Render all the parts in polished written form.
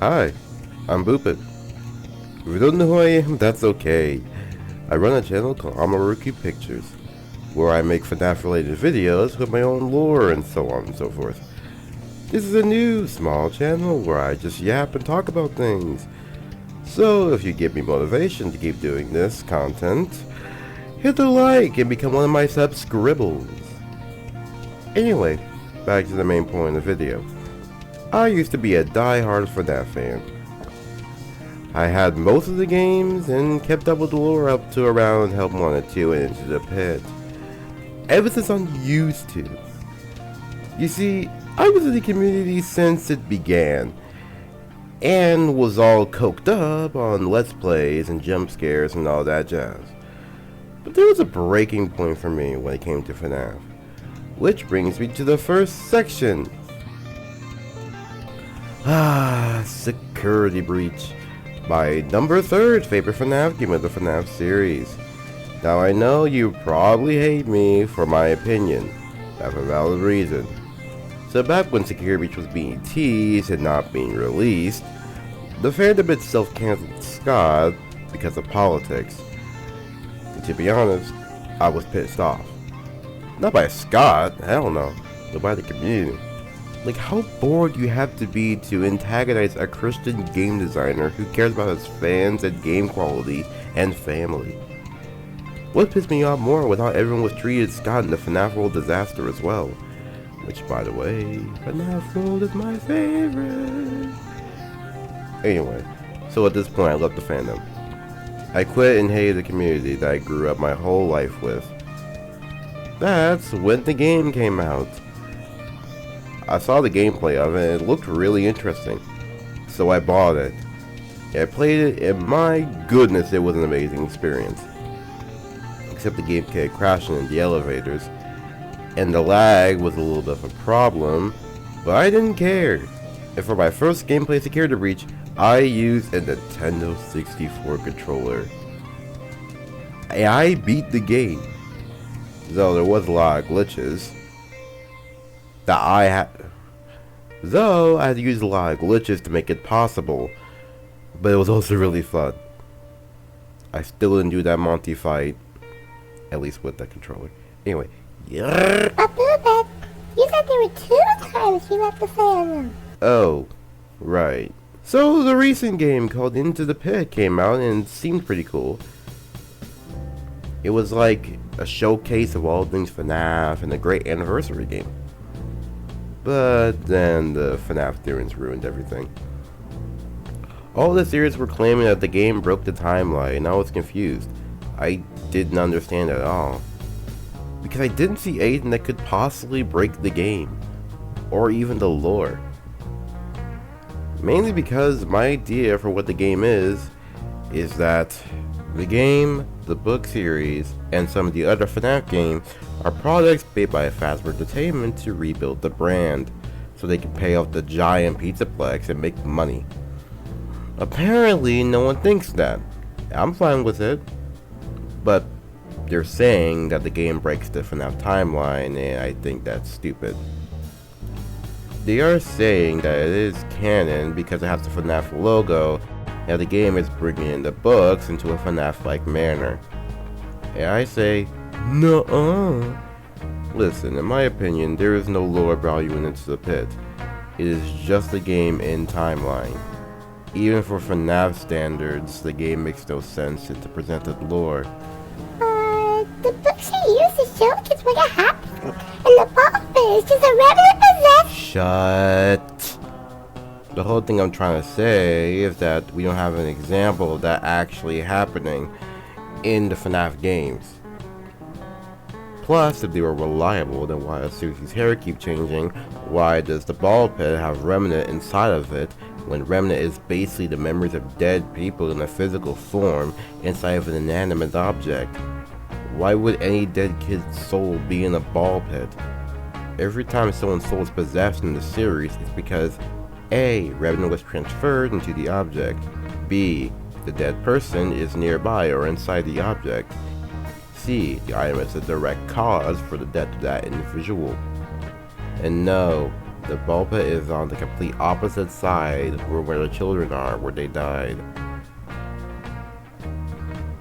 Hi, I'm Boopit. If you don't know who I am, that's okay. I run a channel called Amaruki Pictures, where I make FNAF related videos with my own lore and so on and so forth. This is a new, small channel where I just yap and talk about things. So if you give me motivation to keep doing this content, hit the like and become one of my subscribbles. Anyway, back to the main point of the video. I used to be a die-hard FNAF fan. I had most of the games and kept up with the lore up to around Help 1 and 2 and Into the Pit. Ever since I'm used to. You see, I was in the community since it began, and was all coked up on Let's Plays and jump scares and all that jazz. But there was a breaking point for me when it came to FNAF. Which brings me to the first section. Security Breach. My number 3rd favorite FNAF game of the FNAF series. Now I know you probably hate me for my opinion, but for a valid reason. So back when Security Breach was being teased and not being released, the fandom itself cancelled Scott because of politics. And to be honest, I was pissed off. Not by Scott, hell no, but by the community. Like, how bored do you have to be to antagonize a Christian game designer who cares about his fans and game quality and family? What pissed me off more was how everyone was treated Scott in the FNAF World disaster as well. Which, by the way, FNAF World is my favorite. Anyway, so at this point I left the fandom. I quit and hated the community that I grew up my whole life with. That's when the game came out. I saw the gameplay of it and it looked really interesting, so I bought it. I played it and my goodness, it was an amazing experience. Except the game kept crashing in the elevators, and the lag was a little bit of a problem, but I didn't care. And for my first gameplay Security Breach, I used a Nintendo 64 controller. And I beat the game, though there was a lot of glitches. I had to use a lot of glitches to make it possible, but it was also really fun. I still didn't do that Monty fight, at least with that controller. Anyway, yeah. Boopit, you said there were 2 times you left the fandom. Oh, right. So the recent game called Into the Pit came out and it seemed pretty cool. It was like a showcase of all things FNAF and a great anniversary game. But then the FNAF theories ruined everything. All the theories were claiming that the game broke the timeline, and I was confused. I didn't understand at all. Because I didn't see anything that could possibly break the game, or even the lore. Mainly because my idea for what the game is that the game, the book series, and some of the other FNAF games are products made by Fazbear Entertainment to rebuild the brand, so they can pay off the giant pizzaplex and make money. Apparently, no one thinks that. I'm fine with it, but they're saying that the game breaks the FNAF timeline, and I think that's stupid. They are saying that it is canon because it has the FNAF logo, and the game is bringing in the books into a FNAF-like manner. And I say, nuh-uh. Listen, in my opinion, there is no lore value in Into the Pit. It is just a game in timeline. Even for FNAF standards, the game makes no sense in the presented lore. The books you use to show kids what happened, and the ball pit is just a regular possession. Shut. The whole thing I'm trying to say is that we don't have an example of that actually happening in the FNAF games. Plus, if they were reliable, then why does Susie's hair keep changing? Why does the ball pit have Remnant inside of it, when Remnant is basically the memories of dead people in a physical form inside of an inanimate object? Why would any dead kid's soul be in a ball pit? Every time someone's soul is possessed in the series, it's because A. Remnant was transferred into the object. B. The dead person is nearby or inside the object. C. The item is a direct cause for the death of that individual. And no, The ball pit is on the complete opposite side where the children are, where they died.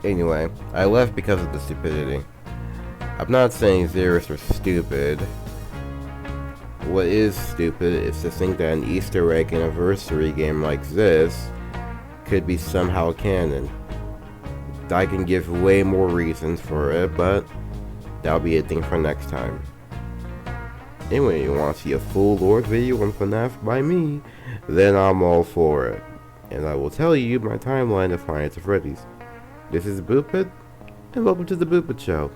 Anyway, I left because of the stupidity. I'm not saying Xeris are stupid. What is stupid is to think that an Easter egg anniversary game like this could be somehow canon. I can give way more reasons for it, but that'll be a thing for next time. Anyway, you want to see a full lore video on FNAF by me, then I'm all for it. And I will tell you my timeline of Five Nights at Freddy's. This is Boopit, and welcome to the Boopit Show.